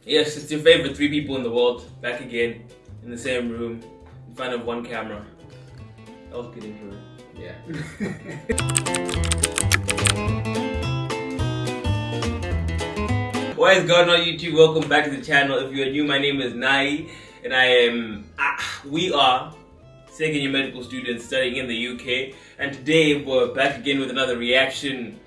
Yes, it's your favorite three people in the world, back again, in the same room, in front of one camera. That was good intro. Yeah. What is going on YouTube? Welcome back to the channel. If you are new, my name is Nai, and we are second year medical students studying in the UK, and today we're back again with another reaction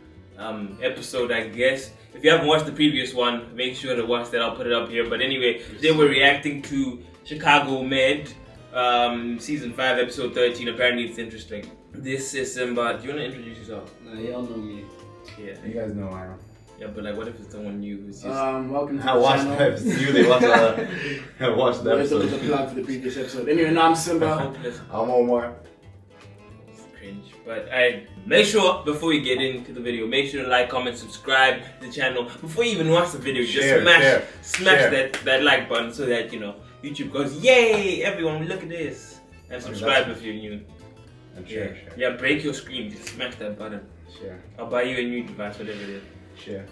episode, I guess. If you haven't watched the previous one, make sure to watch that. I'll put it up here. But anyway, today we're reacting to Chicago Med, season 5, episode 13. Apparently it's interesting. This is Simba. Do you want to introduce yourself? Y'all know me. Yeah. You guys know I am. Yeah, but like, what if it's someone new who's just... Welcome to I the watched channel. the episode. You they watched the episode. There's a plug for the previous episode. Anyway, now I'm Simba. I'm Omar. Cringe. But make sure before we get into the video, make sure to like, comment, subscribe to the channel. Before you even watch the video, just smash that like button so that YouTube goes, yay, everyone, look at this. And subscribe if you're new. And share. Yeah, break your screen, just smash that button. Share. I'll buy you a new device, whatever it is. Share.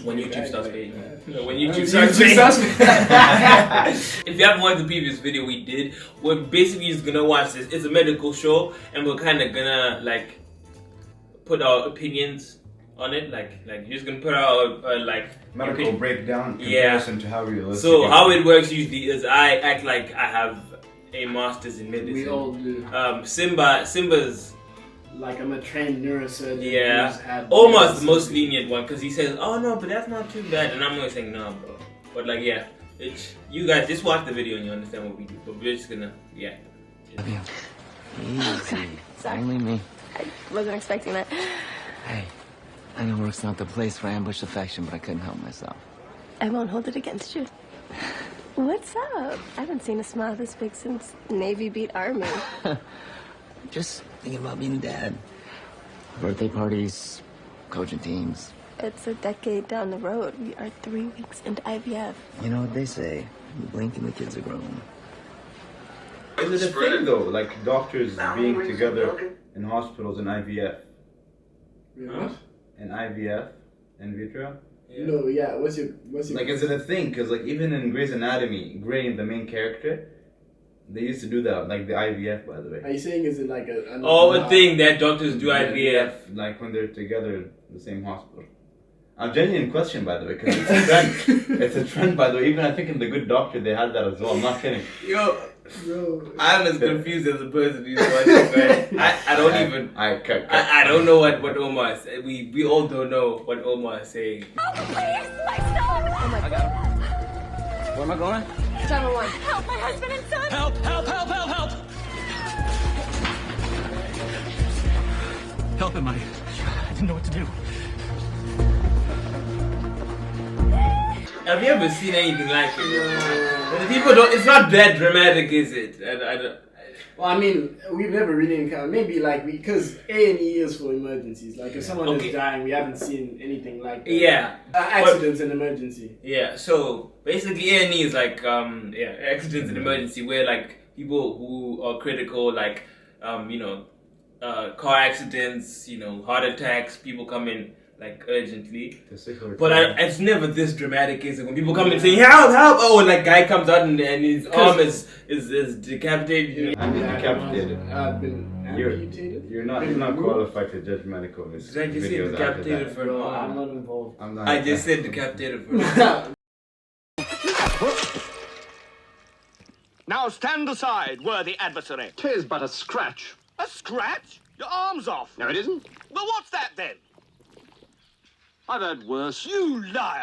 When YouTube starts paying. When YouTube starts paying. If you haven't watched the previous video we did, we're basically just gonna watch this. It's a medical show, and we're kind of gonna like put our opinions on it. Like you're just gonna put our Medical breakdown in Yeah. comparison to how realistic. So how it works usually is I act like I have a master's in medicine. We all do. Simba's. Like I'm a trained neurosurgeon. Yeah, almost the most lenient one because he says, "Oh no, but that's not too bad," and I'm always saying, "No, bro." But like, yeah, you guys just watch the video and you understand what we do. But we're just gonna react. Easy. Only me. I wasn't expecting that. Hey, I know work's not the place for ambush affection, but I couldn't help myself. I won't hold it against you. What's up? I haven't seen a smile this big since Navy beat Army. Just thinking about being a dad. Birthday parties, coaching teams. It's a decade down the road. We are 3 weeks into IVF. You know what they say, you blink and the kids are grown. Is it a thing though? Like doctors being together in hospitals in IVF? What? In IVF? In vitro? Yeah. No, yeah. What's your Like, is it a thing? Because like even in Grey's Anatomy, Grey, the main character, they used to do that, like the IVF, by the way. Are you saying is it like a thing that doctors do IVF. Like when they're together in the same hospital. A genuine question, by the way, because it's a trend. It's a trend, by the way. Even I think in The Good Doctor they had that as well. I'm not kidding. Yo, Bro. I'm as confused as a person who's watching, but I don't know what Omar is. We all don't know what Omar is saying. Oh, please, my son! Oh my God. Where am I going? 711. Help my husband and son! Help, help, help, help, help! Help him, I didn't know what to do. Have you ever seen anything like it? The people don't. It's not that dramatic, is it? I don't. Well, I mean, we've never really encountered. Maybe like because A&E is for emergencies. Like if someone is dying, we haven't seen anything like that. Yeah. Accidents and emergency. Yeah. So basically, A&E is like accidents and emergency, where like people who are critical, like car accidents, heart attacks, people come in like urgently. But it's never this dramatic, is it? When people come and say help, help, oh, like guy comes out and his arm is decapitated. I've been decapitated. I've been amputated. You're not qualified to judge medical videos. Did I just say decapitated for an No, arm? I'm not involved. I'm not. I just said decapitated for an arm. Now stand aside, worthy adversary. 'Tis but a scratch. A scratch? Your arm's off. No, it isn't. Well, what's that then? I've had worse. You liar!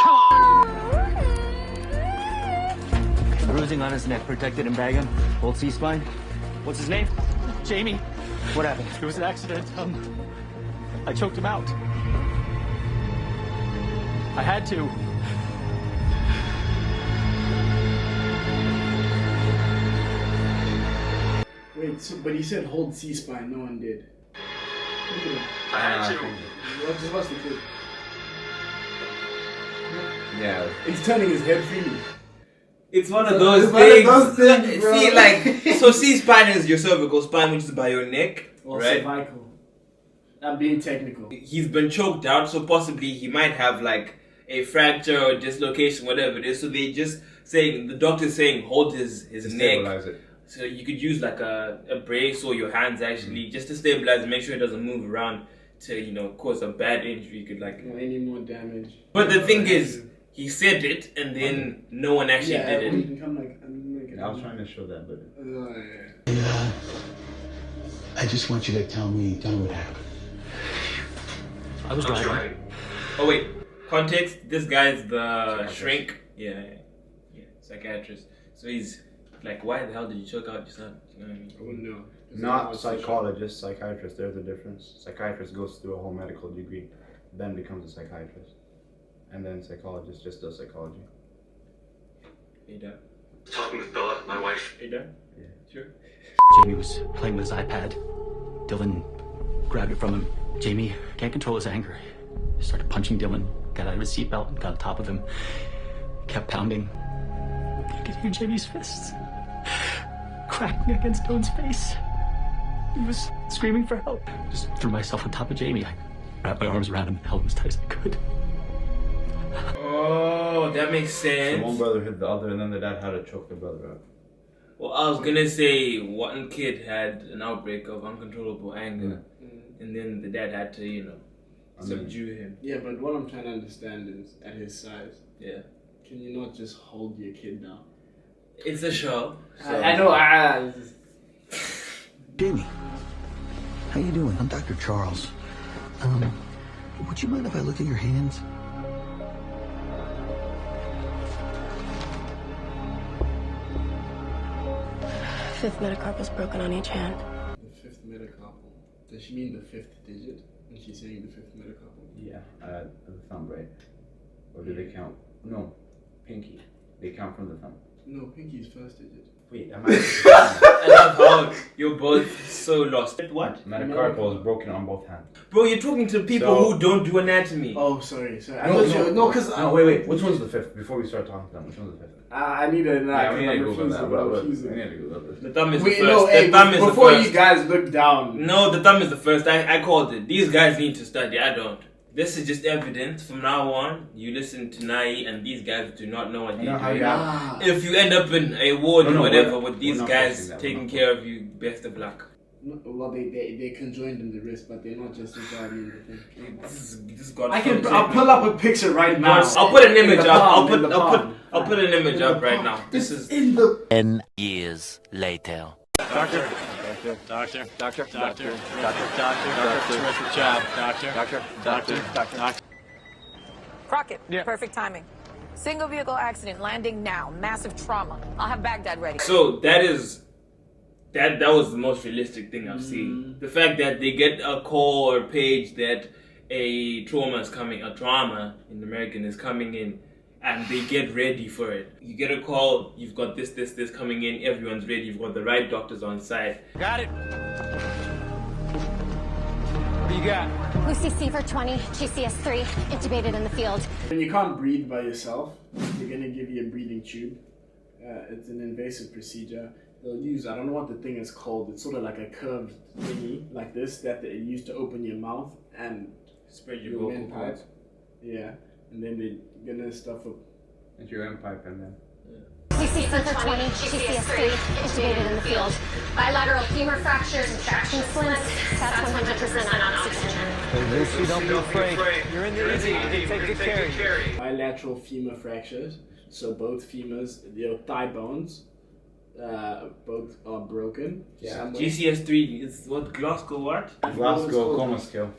Bruising on his neck, protected and bag him. Hold C-spine. What's his name? Jamie. What happened? It was an accident. I choked him out. I had to. Wait, but he said hold C-spine. No one did. Look at him. I had to. Just watch the clip. Yeah. He's turning his head freely. It's one of those things. See, like, so C-spine is your cervical spine, which is by your neck, Or right? cervical. I'm being technical. He's been choked out, so possibly he might have like a fracture or dislocation, whatever it is. So they just saying, the doctor's saying, hold his neck. Stabilize it. So you could use like a brace or your hands actually, just to stabilize and make sure it doesn't move around to, you know, cause a bad injury. You could like... Or any more damage. But the thing is, he said it and then no one actually did it. You can come like... I was trying to show that, but... I just want you to tell me what happened. I was driving. Oh wait, context, this guy's the shrink. Yeah, psychiatrist. So he's like, why the hell did you choke out your son? You know what I mean? I wouldn't know. Not psychologist, psychiatrist, there's a difference. Psychiatrist goes through a whole medical degree, then becomes a psychiatrist. And then psychologist just does psychology. Hey, Dad. Talking with Bella, my wife. Hey, Dad? Yeah. Sure. Jamie was playing with his iPad. Dylan grabbed it from him. Jamie can't control his anger. He started punching Dylan, got out of his seatbelt and got on top of him. Kept pounding. I could hear Jamie's fists cracking against Dylan's face. He was screaming for help. Just threw myself on top of Jamie. I wrapped my arms around him and held him as tight as I could. Oh, that makes sense. So one brother hit the other, and then the dad had to choke the brother out. Well, I was gonna say one kid had an outbreak of uncontrollable anger, and then the dad had to, you know, subdue him. Yeah, but what I'm trying to understand is, at his size, can you not just hold your kid down? It's a show. So. I know. Jamie, how you doing? I'm Dr. Charles. Would you mind if I look at your hands? Fifth metacarpal's broken on each hand. The fifth metacarpal. Does she mean the fifth digit? And she's saying the fifth metacarpal? Yeah, the thumb, right? Or do they count? No, pinky. They count from the thumb. No, pinky's first digit. Wait, am I love how you're both so lost. What? Metacarpal is broken on both hands. Bro, you're talking to people who don't do anatomy. Oh, sorry. No, wait. Which one's the fifth? Before we start talking to them, which one's the fifth? I need to we need to Google that. We need to Google this. The thumb is Wait, the first. no, hey, the thumb is the before first. you guys look down. No, the thumb is the first. I called it. These guys need to study. I don't. This is just evidence. From now on, you listen to Nai, and these guys do not know what they do. If you end up in a ward or whatever with these guys taking care of you, best of luck. No, well, they conjoined in the wrist, but they're not just inside the thing. I'll pull up a picture right now. I'll put an image up. I'll put an image up right now. This is in the 10 years later. Doctor. Terrific job, doctor. Crockett, perfect timing. Single vehicle accident, landing now. Massive trauma. I'll have Baghdad ready. So that was the most realistic thing I've seen. The fact that they get a call or page that a trauma in American is coming in, and they get ready for it. You get a call, you've got this coming in, everyone's ready, you've got the right doctors on site. Got it. What do you got? Lucy Seaver 20, GCS3, intubated in the field. When you can't breathe by yourself, they're gonna give you a breathing tube. It's an invasive procedure. They'll use, I don't know what the thing is called, it's sort of like a curved thingy, like this, that they use to open your mouth and spread your vocal cords. Yeah, and then they're gonna stuff up into your windpipe and then... Lucy Seaver 20, GCS3, intubated in the field. Bilateral femur fractures and traction splints. That's 100% on oxygen. Hey, Lucy, don't be afraid. You're in the easy. You take good care of you. Bilateral femur fractures, so both femurs, their thigh bones, both are broken. Yeah. GCS3 is what? Glasgow coma scale.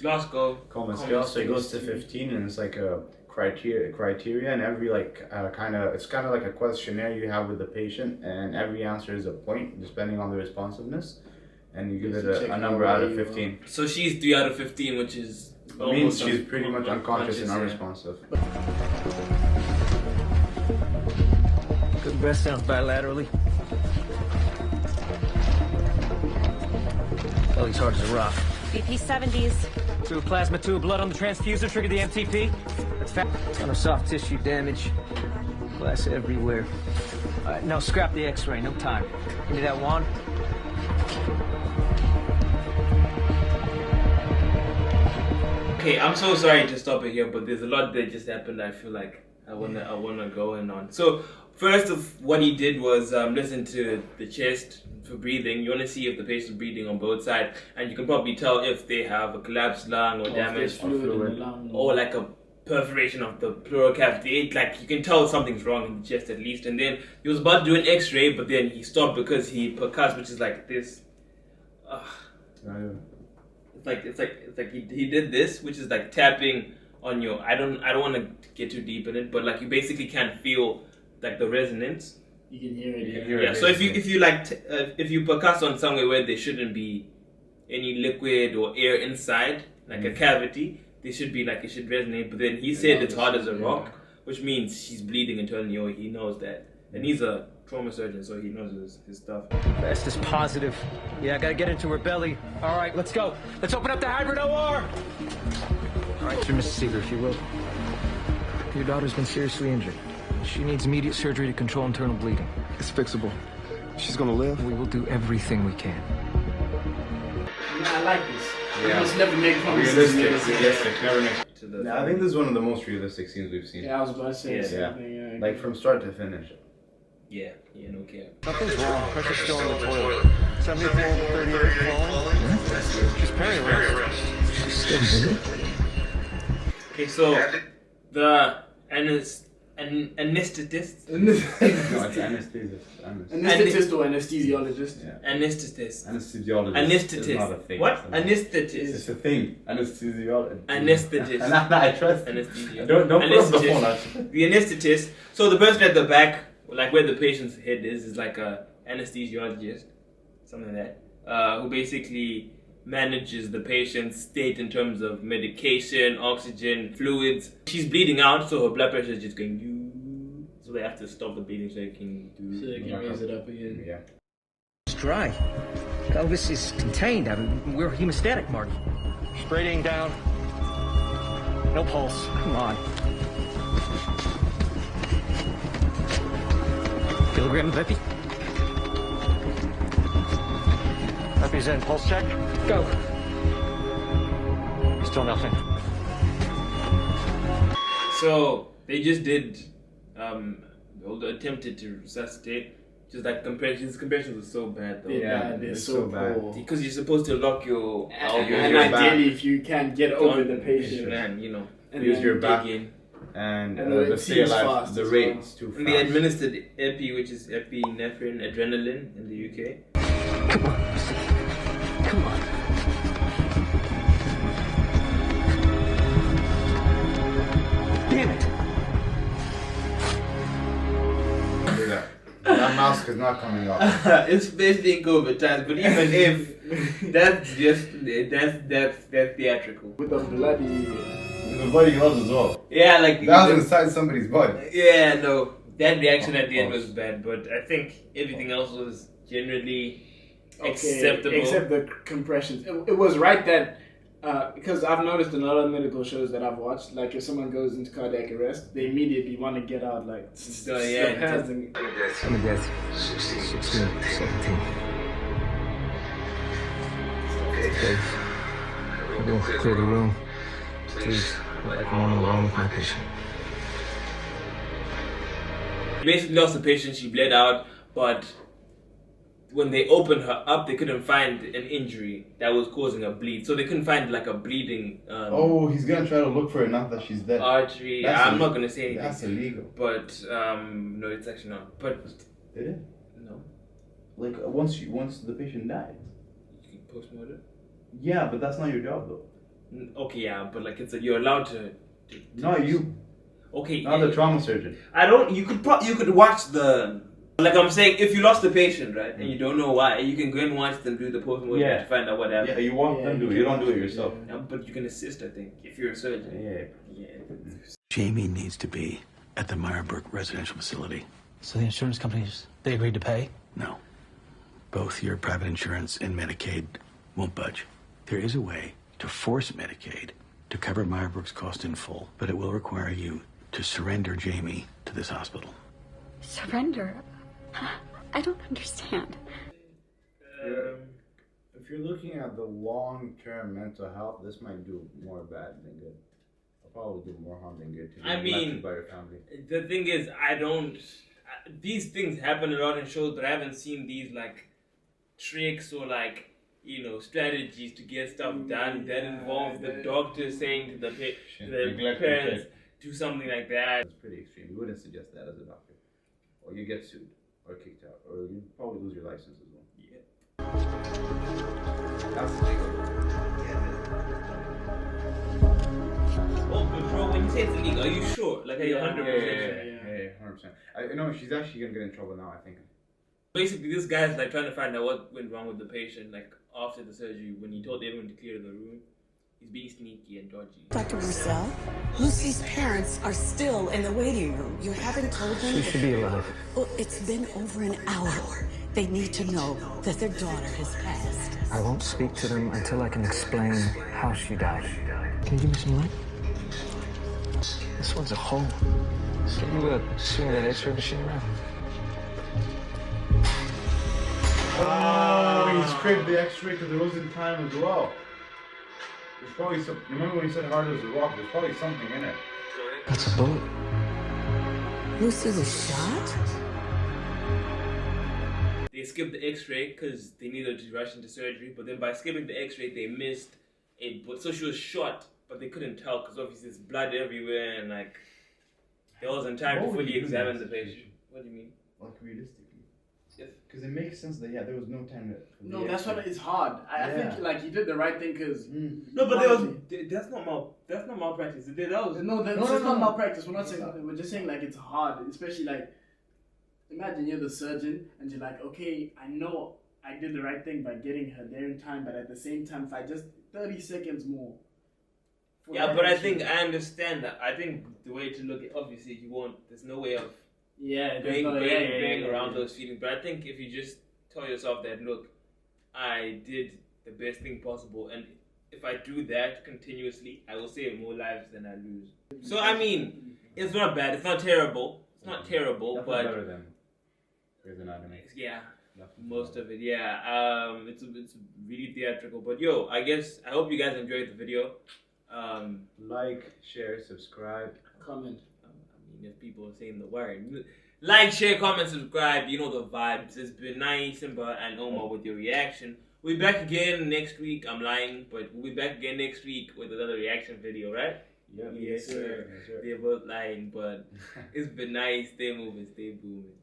Glasgow coma scale. So it goes to 15, and it's like a criteria, and every it's kind of like a questionnaire you have with the patient, and every answer is a point depending on the responsiveness, and you give it a number out of 15. So she's 3 out of 15, which is means she's pretty much unconscious and unresponsive. Good breath sounds bilaterally. Belly's hard as a rock. BP 70s. Through plasma tube, blood on the transfuser, triggered the MTP. That's fat. Ton of soft tissue damage. Glass everywhere. All right, now scrap the x-ray, no time. Give me that wand. Okay, I'm so sorry to stop it here, but there's a lot that just happened. I feel like I wanna go in on. So first of what he did was listen to the chest for breathing. You want to see if the patient's breathing on both sides, and you can probably tell if they have a collapsed lung or damaged fluid in the lung, or like a perforation of the pleural cavity. Like you can tell something's wrong in the chest at least. And then he was about to do an X-ray, but then he stopped because he percussed, which is like this. It's like he did this, which is like tapping on your. I don't want to get too deep in it, but like you basically can't feel like the resonance. You can hear it. Yeah. So if you percuss on somewhere where there shouldn't be any liquid or air inside, like a cavity, they should be like it should resonate. But then he said it's hard as a rock, which means she's bleeding internally. Or he knows that, and he's a trauma surgeon, so he knows his stuff. Best is positive. Yeah, I gotta get into her belly. All right, let's go. Let's open up the hybrid OR. All right, sir, Mrs. Seeger, if you will. Your daughter's been seriously injured. She needs immediate surgery to control internal bleeding. It's fixable. She's gonna live? We will do everything we can. I like this. Yeah. Just never make promises. Realistic. Never make. I think this is one of the most realistic scenes we've seen. Yeah, I was about to say something. Yeah. Like from start to finish. Yeah, no care. Nothing's wrong. Pressure's still in the toilet. 74 to 38 flowing. She's peri-arrest. She's still moving. Okay, so the anesthetist. No, it's anesthetist. Anesthetist or anesthesiologist? Yeah. Anesthetist. Anesthesiologist. Anesthetist. Is not a thing. What? Anesthetist. It's a thing. Anesthesiologist. Anesthetist. I trust. Anesthesia. Don't put up the phone. The anesthetist. So the person at the back, like where the patient's head is like a anesthesiologist, something like that, who basically manages the patient's state in terms of medication, oxygen, fluids. She's bleeding out, so her blood pressure is just going. So they have to stop the bleeding so they can raise it up again. Yeah. It's dry. Pelvis is contained. I mean, we're hemostatic, Marty. Radiating down. No pulse. Come on. Kilogram of epi. Epi's in. Pulse check. Go. Still nothing. So they just did, attempted to resuscitate. Just like his compressions were so bad though. Yeah, they're so bad. Because you're supposed to lock your and ideally, if you can get over the patient, and use your back and the stay alive. The rate's too fast. And they administered epi, which is epinephrine, adrenaline in the UK. Come on, come on. Damn it! That mask is not coming off. It's basically in COVID times, but even if that's theatrical. With the bloody. The bloody gloves as well. Yeah, like that was inside somebody's body. Yeah, no, that reaction at the end was bad, but I think everything else was generally acceptable. Except the compressions. It was right that. Because I've noticed in other medical shows that I've watched, like if someone goes into cardiac arrest, they immediately want to get out, like, yeah. How many deaths? 16, 17. Okay. We'll clear the room. Please, like I'm on the line with my patient. She basically lost the patient, she bled out, but when they opened her up, they couldn't find an injury that was causing a bleed. So they couldn't find like a bleeding. He's gonna try to look for it now that she's dead. Artery. I'm not gonna say anything. That's illegal. But no, it's actually not. But did it? No. Like once the patient died. You can post-mortem. Yeah, but that's not your job though. Okay, yeah, but like you're allowed to not you. Okay. Not the trauma surgeon. You could watch the. Like I'm saying, if you lost the patient, right, and you don't know why, you can go and watch them do the post-mortem to find out what happened. Yeah, you want them to do it. You don't do it yourself. Yeah, but you can assist, I think, if you're a surgeon. Yeah. Jamie needs to be at the Meyerberg residential facility. So the insurance companies, they agreed to pay? No. Both your private insurance and Medicaid won't budge. There is a way to force Medicaid to cover Meyerberg's cost in full, but it will require you to surrender Jamie to this hospital. Surrender? I don't understand. If you're looking at the long-term mental health, this might do more bad than good. It'll probably do more harm than good to be neglected by your family. The thing is, these things happen a lot in shows, but I haven't seen these like tricks or like, you know, strategies to get stuff done that involve the doctor saying to the parents, do something like that. It's pretty extreme. You wouldn't suggest that as a doctor. Or you get sued, or kicked out, or you probably lose your license as well. Yeah. That's the thing. Oh, but bro, when you say it's illegal, are you sure? Like, are you 100%? Yeah, 100%. You know, she's actually gonna get in trouble now, I think. Basically, this guy's like trying to find out what went wrong with the patient, like after the surgery, when he told everyone to clear the room. He's being sneaky and dodgy. Dr. Roussel, Lucy's parents are still in the waiting room. You haven't told them? She should be alive. Well, it's been over an hour. They need to know that their daughter has passed. I won't speak to them until I can explain how she died. Can you give me some light? This one's a hole. Can you swing that X-ray machine around? Oh, he scraped the X-ray because it wasn't time as well. There's probably some. Remember when he said hard as a rock? There's probably something in it. That's a bullet. Lucy was shot? They skipped the X-ray because they needed to rush into surgery, but then by skipping the X-ray, they missed it. But so she was shot, but they couldn't tell because obviously there's blood everywhere and like there wasn't time to fully examine the patient. What do you mean? Like realistically. Because it makes sense that there was no time to. No, that's what it's hard. I think like you did the right thing because. No, but that's not malpractice. That's not malpractice. We're not saying that. We're just saying like it's hard, especially like. Imagine you're the surgeon and you're like, okay, I know I did the right thing by getting her there in time, but at the same time, if I just 30 seconds more. Yeah, but I think I understand that. I think the way to look at obviously you won't. There's no way of. Going around those feelings. But I think if you just tell yourself that, look, I did the best thing possible, and if I do that continuously, I will save more lives than I lose. So I mean, it's not bad. It's not terrible. It's not terrible, definitely but better than Grey's Anatomy. Yeah, most of it. Yeah, it's really theatrical. But yo, I hope you guys enjoyed the video. Like, share, subscribe, comment. If people are saying the word, like, share, comment, subscribe. You know the vibes. It's been nice, Simba and Omar with your reaction. We'll be back again next week. I'm lying, but we'll be back again next week with another reaction video, right? Yep. Yes, sir. They're both lying, but it's been nice. Stay moving, stay booming.